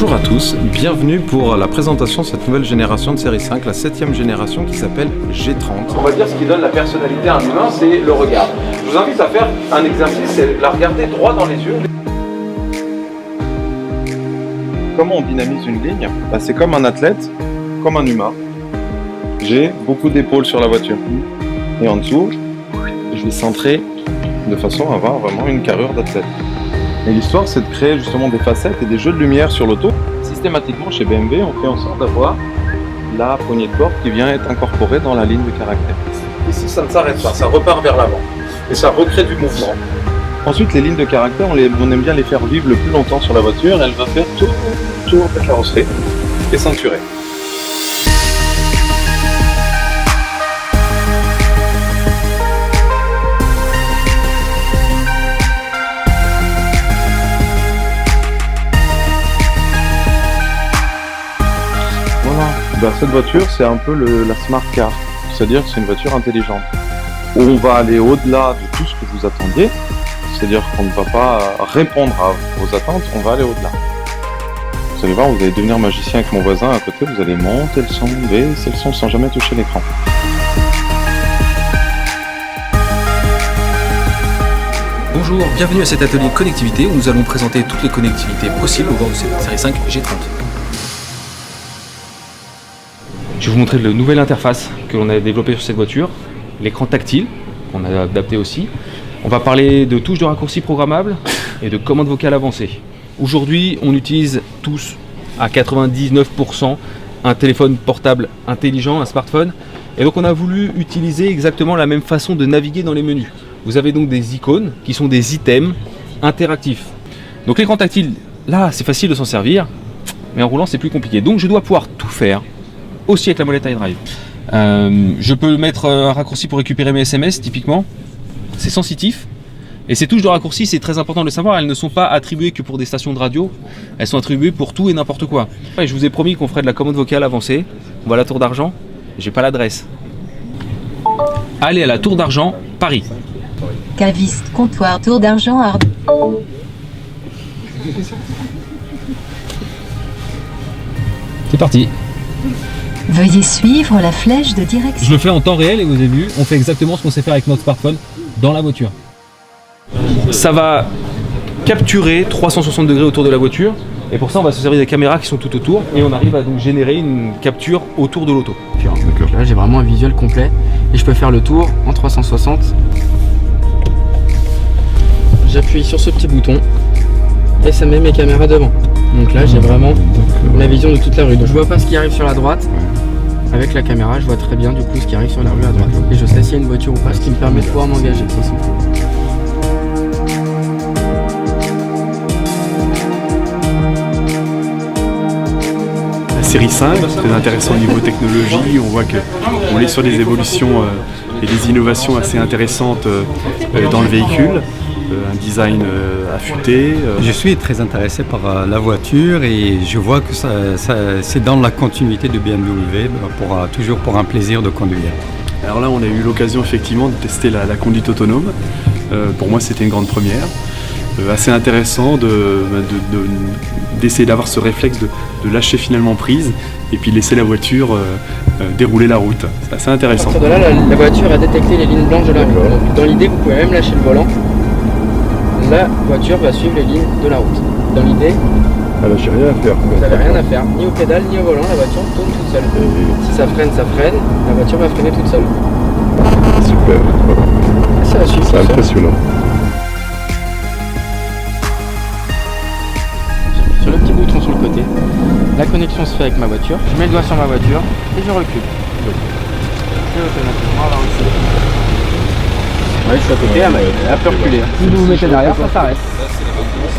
Bonjour à tous, bienvenue pour la présentation de cette nouvelle génération de série 5, la 7e génération qui s'appelle G30. On va dire ce qui donne la personnalité à un humain, c'est le regard. Je vous invite à faire un exercice, c'est la regarder droit dans les yeux. Comment on dynamise une ligne? C'est comme un athlète, comme un humain. J'ai beaucoup d'épaules sur la voiture. Et en dessous, je vais centrer de façon à avoir vraiment une carrure d'athlète. Et l'histoire, c'est de créer justement des facettes et des jeux de lumière sur l'auto. Systématiquement, chez BMW, on fait en sorte d'avoir la poignée de porte qui vient être incorporée dans la ligne de caractère. Ici, ça ne s'arrête pas, ça repart vers l'avant. Et ça recrée du mouvement. Ensuite, les lignes de caractère, on aime bien les faire vivre le plus longtemps sur la voiture. Elle va faire tout le tour de la carrosserie et ceinturée. Cette voiture, c'est un peu la smart car, c'est-à-dire que c'est une voiture intelligente. Où on va aller au-delà de tout ce que vous attendiez, c'est-à-dire qu'on ne va pas répondre à vos attentes, on va aller au-delà. Vous allez voir, vous allez devenir magicien avec mon voisin à côté, vous allez monter le son, baisser le son sans jamais toucher l'écran. Bonjour, bienvenue à cet atelier connectivité où nous allons présenter toutes les connectivités possibles au bord de cette série 5 G30. Je vais vous montrer la nouvelle interface que l'on a développée sur cette voiture, l'écran tactile qu'on a adapté aussi. On va parler de touches de raccourci programmables et de commandes vocales avancées. Aujourd'hui, on utilise tous à 99% un téléphone portable intelligent, un smartphone. Et donc on a voulu utiliser exactement la même façon de naviguer dans les menus. Vous avez donc des icônes qui sont des items interactifs. Donc l'écran tactile, là c'est facile de s'en servir, mais en roulant c'est plus compliqué. Donc je dois pouvoir tout faire. Aussi avec la molette iDrive. Je peux mettre un raccourci pour récupérer mes SMS typiquement. C'est sensitif. Et ces touches de raccourci, c'est très important de le savoir, elles ne sont pas attribuées que pour des stations de radio, elles sont attribuées pour tout et n'importe quoi. Et je vous ai promis qu'on ferait de la commande vocale avancée. On va à la Tour d'Argent, j'ai pas l'adresse. Allez à la Tour d'Argent, Paris. Caviste, comptoir, Tour d'Argent, Ardres. C'est parti. Veuillez suivre la flèche de direction. Je le fais en temps réel et vous avez vu, on fait exactement ce qu'on sait faire avec notre smartphone dans la voiture. Ça va capturer 360 degrés autour de la voiture et pour ça on va se servir des caméras qui sont tout autour et on arrive à donc générer une capture autour de l'auto. Là j'ai vraiment un visuel complet et je peux faire le tour en 360. J'appuie sur ce petit bouton et ça met mes caméras devant. Donc là j'ai vraiment ma vision de toute la rue. Donc je vois pas ce qui arrive sur la droite. Avec la caméra je vois très bien du coup ce qui arrive sur la rue à droite. Et je sais s'il y a une voiture ou pas, ce qui me permet de pouvoir m'engager. La série 5, très intéressant au niveau technologie, on voit qu'on est sur des évolutions et des innovations assez intéressantes dans le véhicule. Un design affûté. Je suis très intéressé par la voiture et je vois que c'est dans la continuité de BMW, toujours pour un plaisir de conduire. Alors là, on a eu l'occasion effectivement de tester la conduite autonome. Pour moi, c'était une grande première. Assez intéressant d'essayer d'avoir ce réflexe de lâcher finalement prise et puis laisser la voiture dérouler la route. C'est assez intéressant. À partir de là, la voiture a détecté les lignes blanches de la rue. Donc, dans l'idée, vous pouvez même lâcher le volant. La voiture va suivre les lignes de la route. Dans l'idée, j'ai rien à faire. Vous n'avez rien à faire, ni au pédale, ni au volant, la voiture tourne toute seule. Si ça freine, la voiture va freiner toute seule. Super. Ça va suivre. C'est impressionnant. J'appuie sur le petit bouton sur le côté. La connexion se fait avec ma voiture. Je mets le doigt sur ma voiture et je recule. Et automatiquement, elle va reculer. Ouais, je suis à côté, elle peut reculer. Si vous vous mettez derrière, ça s'arrête. Ça, c'est la bonne course.